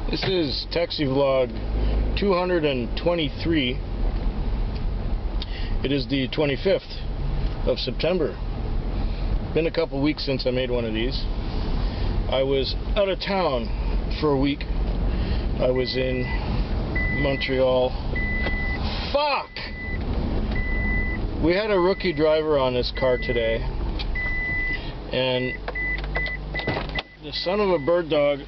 This is Taxi Vlog 223. It is the 25th of September. Been a couple weeks since I made one of these. I was out of town for a week. I was in Montreal. Fuck! We had a rookie driver on this car today, and the son of a bird dog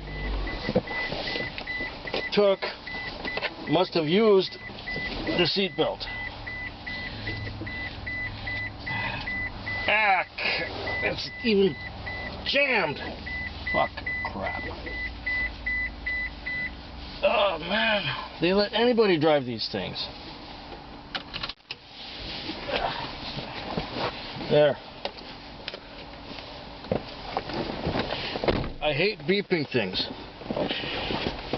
must have used the seatbelt. It's even jammed. Fuck crap. Oh man, they let anybody drive these things. There. I hate beeping things.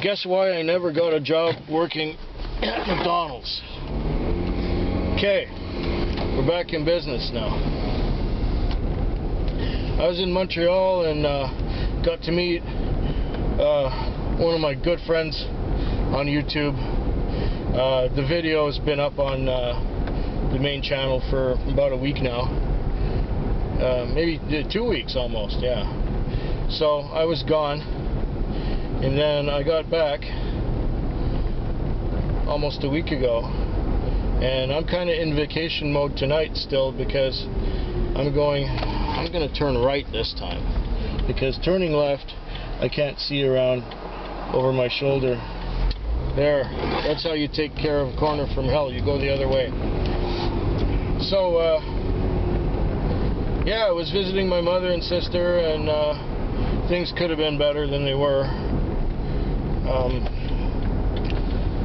Guess why I never got a job working at McDonald's. Okay, we're back in business now. I was in Montreal and got to meet one of my good friends on YouTube. The video has been up on the main channel for about a week now. Maybe 2 weeks almost, yeah. So I was gone. And then I got back almost a week ago, and I'm kind of in vacation mode tonight still because I'm going to turn right this time, because turning left I can't see around over my shoulder. There, that's how you take care of a corner from hell. You go the other way. So yeah, I was visiting my mother and sister, and things could have been better than they were.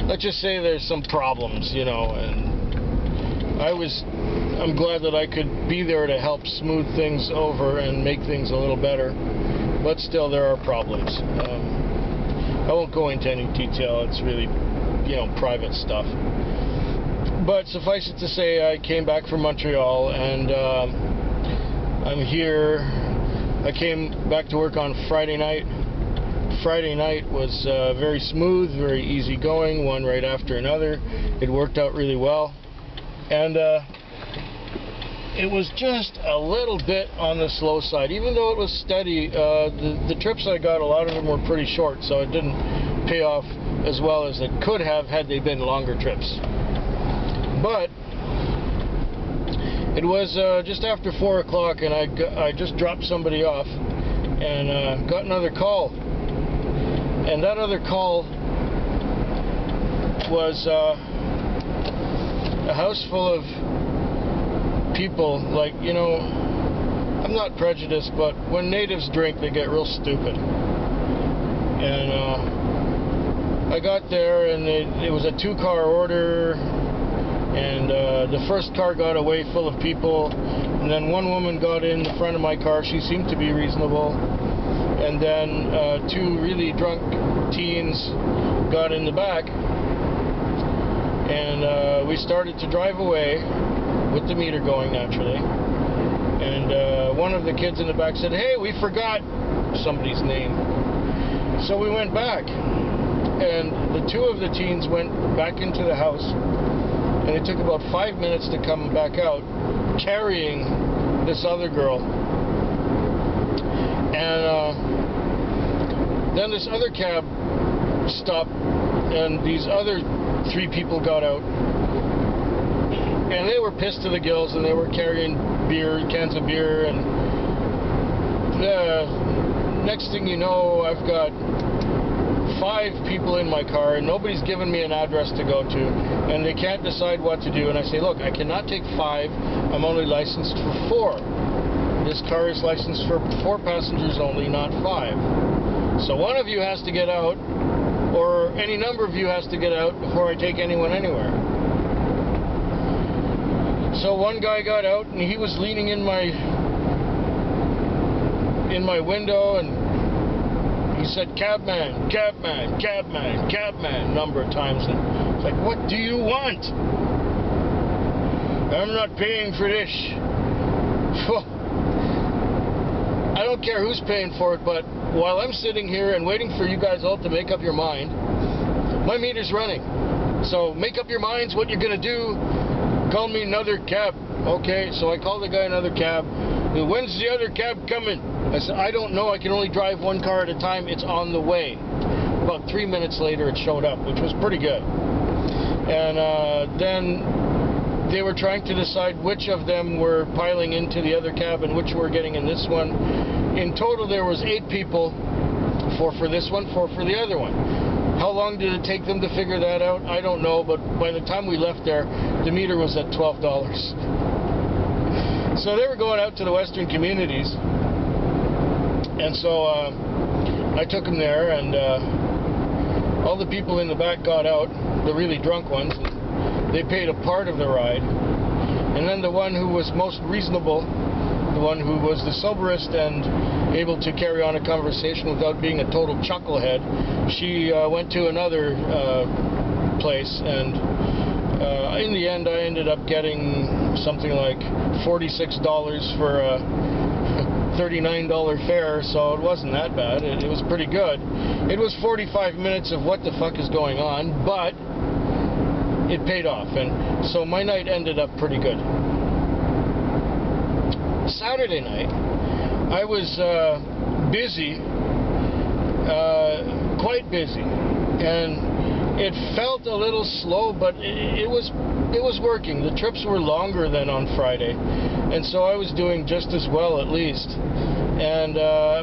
Let's just say there's some problems, you know, and I'm glad that I could be there to help smooth things over and make things a little better, but still there are problems. I won't go into any detail, it's really, you know, private stuff. But suffice it to say, I came back from Montreal, and I'm here. I came back to work on Friday night. Friday night was very smooth, very easy going, one right after another. It worked out really well, and it was just a little bit on the slow side. Even though it was steady, the trips I got, a lot of them were pretty short, so it didn't pay off as well as it could have had they been longer trips. But it was just after 4 o'clock, and I just dropped somebody off and got another call. And that other call was a house full of people. Like, you know, I'm not prejudiced, but when natives drink, they get real stupid. And I got there, and it was a 2-car order, and the first car got away full of people, and then one woman got in the front of my car. She seemed to be reasonable. And then 2 really drunk teens got in the back, and we started to drive away with the meter going, naturally. And one of the kids in the back said, "Hey, we forgot somebody's name." So we went back, and the 2 of the teens went back into the house, and it took about 5 minutes to come back out carrying this other girl. And then this other cab stopped, and these other 3 people got out, and they were pissed to the gills, and they were carrying cans of beer, and next thing you know, I've got 5 people in my car, and nobody's given me an address to go to, and they can't decide what to do. And I say, look, I cannot take 5, I'm only licensed for 4. This car is licensed for 4 passengers only, not 5. So one of you has to get out, or any number of you has to get out before I take anyone anywhere. So one guy got out, and he was leaning in my window, and he said, "Cabman, cabman, cabman, cabman," a number of times. And it's like, what do you want? I'm not paying for this. I don't care who's paying for it, but while I'm sitting here and waiting for you guys all to make up your mind, my meter's running. So make up your minds what you're going to do. Call me another cab. Okay, so I called the guy another cab. When's the other cab coming? I said, I don't know. I can only drive one car at a time. It's on the way. About 3 minutes later, it showed up, which was pretty good. And then they were trying to decide which of them were piling into the other cab and which were getting in this one. In total, there was 8 people. 4 for this one, 4 for the other one. How long did it take them to figure that out? I don't know, but by the time we left there, the meter was at $12. So they were going out to the Western Communities, and so I took them there, and all the people in the back got out, the really drunk ones, and they paid a part of the ride, and then the one who was most reasonable, the one who was the soberest and able to carry on a conversation without being a total chucklehead, she went to another place, and in the end I ended up getting something like $46 for a $39 fare, so it wasn't that bad. It was pretty good. It was 45 minutes of what the fuck is going on, but it paid off, and so my night ended up pretty good. Saturday night, I was busy, quite busy, and it felt a little slow, but it was working. The trips were longer than on Friday, and so I was doing just as well, at least. And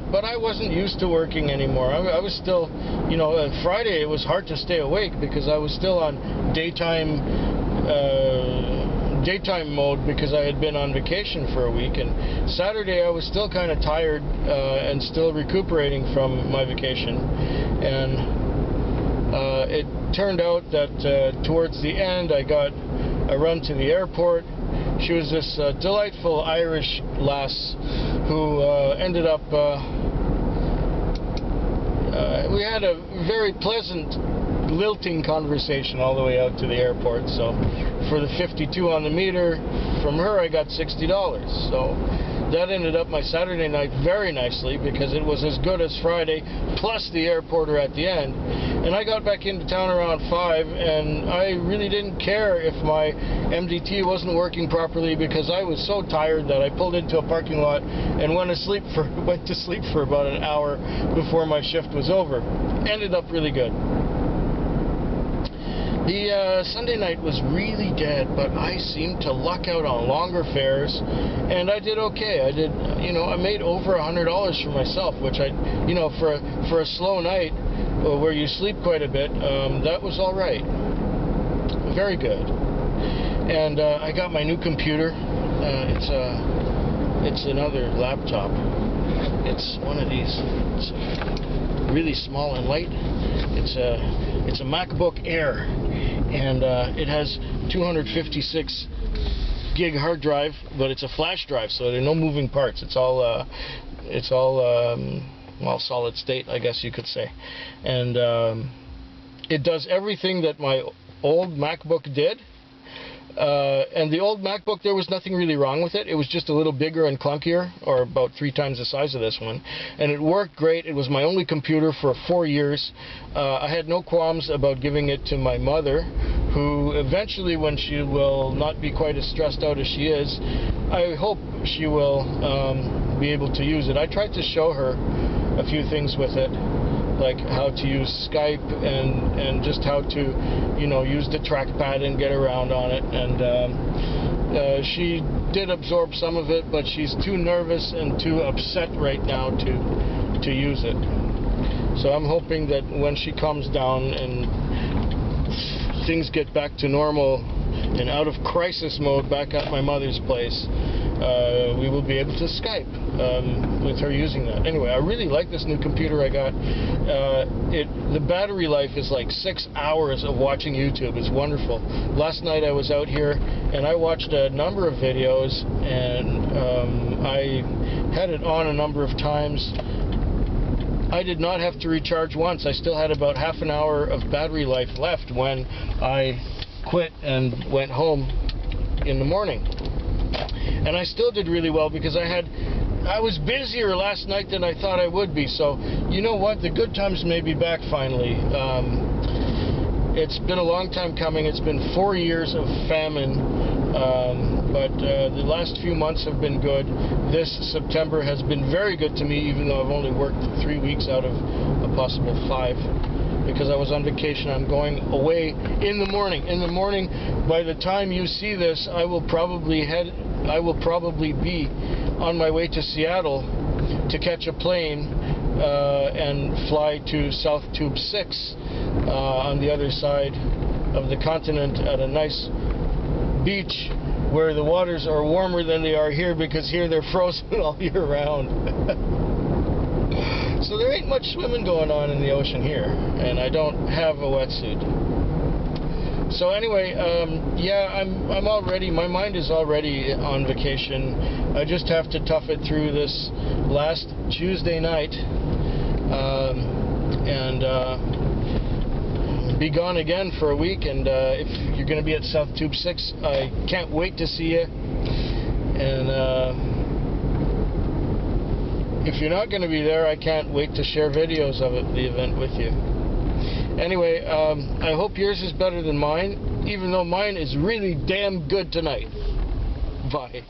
but I wasn't used to working anymore. I was still, you know, Friday it was hard to stay awake because I was still on daytime mode because I had been on vacation for a week, and Saturday I was still kind of tired and still recuperating from my vacation, and it turned out that towards the end I got a run to the airport. She was this delightful Irish lass who ended up, we had a very pleasant lilting conversation all the way out to the airport. So for the 52 on the meter from her I got $60. So that ended up my Saturday night very nicely because it was as good as Friday plus the airporter at the end. And I got back into town around 5, and I really didn't care if my MDT wasn't working properly because I was so tired that I pulled into a parking lot and went to sleep for about an hour before my shift was over. Ended up really good. The Sunday night was really dead, but I seemed to luck out on longer fares, and I did okay. I did, you know, I made over $100 for myself, which I, you know, for a slow night where you sleep quite a bit, that was all right. Very good. And I got my new computer. It's another laptop. It's one of these. It's really small and light. It's a MacBook Air, and it has 256 gig hard drive, but it's a flash drive, so there are no moving parts. It's all well, solid state, I guess you could say. And it does everything that my old MacBook did. And the old MacBook, there was nothing really wrong with it. It was just a little bigger and clunkier, or about 3 times the size of this one. And it worked great. It was my only computer for 4 years. I had no qualms about giving it to my mother, who eventually, when she will not be quite as stressed out as she is, I hope she will be able to use it. I tried to show her a few things with it, like how to use Skype and just how to, you know, use the trackpad and get around on it. And she did absorb some of it, but she's too nervous and too upset right now to use it. So I'm hoping that when she calms down and things get back to normal and out of crisis mode back at my mother's place, we will be able to Skype with her using that. Anyway, I really like this new computer I got. The battery life is like 6 hours of watching YouTube. It's wonderful. Last night I was out here and I watched a number of videos, and I had it on a number of times. I did not have to recharge once. I still had about half an hour of battery life left when I quit and went home in the morning. And I still did really well because I had I was busier last night than I thought I would be, so you know what? The good times may be back finally. It's been a long time coming. It's been 4 years of famine, but the last few months have been good. This September has been very good to me, even though I've only worked 3 weeks out of a possible 5, because I was on vacation. I'm going away in the morning. In the morning, by the time you see this, I will probably be on my way to Seattle to catch a plane and fly to South Tube 6 on the other side of the continent at a nice beach where the waters are warmer than they are here, because here they're frozen all year round. So there ain't much swimming going on in the ocean here, and I don't have a wetsuit. So anyway, yeah, I'm already, my mind is already on vacation. I just have to tough it through this last Tuesday night, and be gone again for a week. And if you're going to be at South Tube 6, I can't wait to see you. And if you're not going to be there, I can't wait to share videos of the event with you. Anyway, I hope yours is better than mine, even though mine is really damn good tonight. Bye.